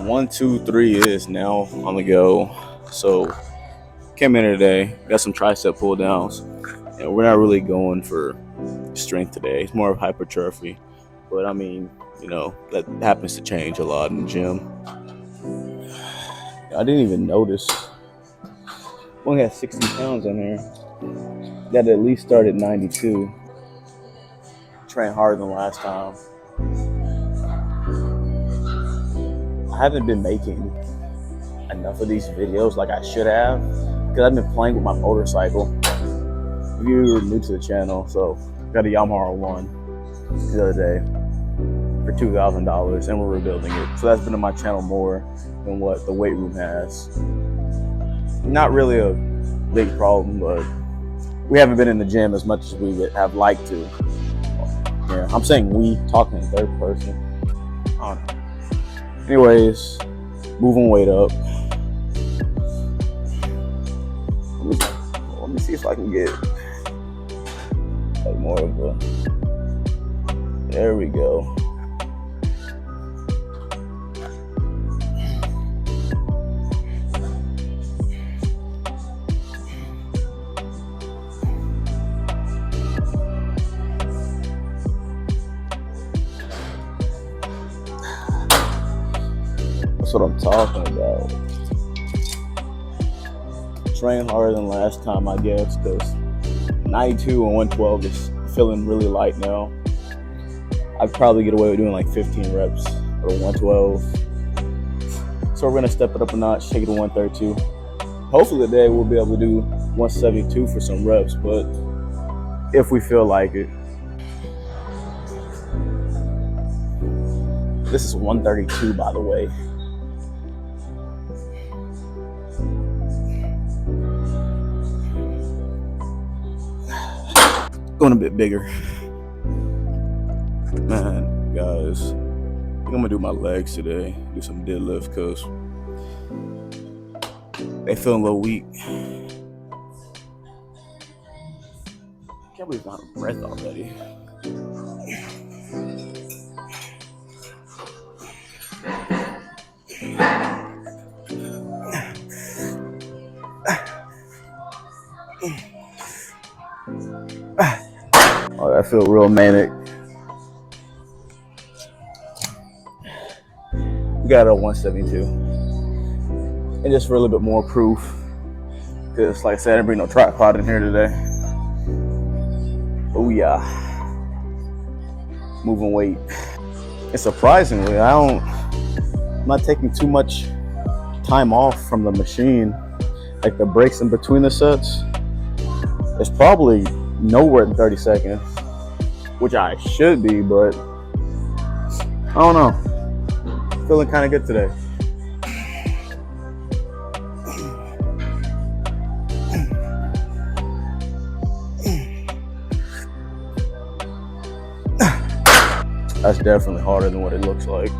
1, 2, 3 is now on the go. So came in today, got some tricep pull downs, and we're not really going for strength today. It's more of hypertrophy, but I mean, that happens to change a lot in the gym. I didn't even notice. We only had 60 pounds on here. Got to at least start at 92. Train harder than last time. I haven't been making enough of these videos like I should have because I've been playing with my motorcycle. If you're new to the channel, so got a Yamaha 1 the other day for $2,000 and we're rebuilding it. So that's been on my channel more than what the weight room has. Not really a big problem, but we haven't been in the gym as much as we would have liked to. Yeah, I'm saying we, talking in third person. I don't know. Anyways, moving weight up. Let me see if I can get like more of a. There we go. That's what I'm talking about. Train harder than last time, I guess, because 92 and 112 is feeling really light now. I'd probably get away with doing like 15 reps or 112. So we're gonna step it up a notch, take it to 132. Hopefully today we'll be able to do 172 for some reps, but if we feel like it. This is 132, by the way. Going a bit bigger. Man, guys, I'm gonna do my legs today. Do some deadlift because they feel a little weak. Can't believe I'm out of breath already. Oh, I feel real manic. We got a 172. And just for a little bit more proof, because like I said, I didn't bring no tripod in here today. Oh yeah. Moving weight. And surprisingly, I'm not taking too much time off from the machine. Like the breaks in between the sets, it's probably nowhere than 30 seconds, which I should be, but I don't know. Feeling kind of good today. That's definitely harder than what it looks like.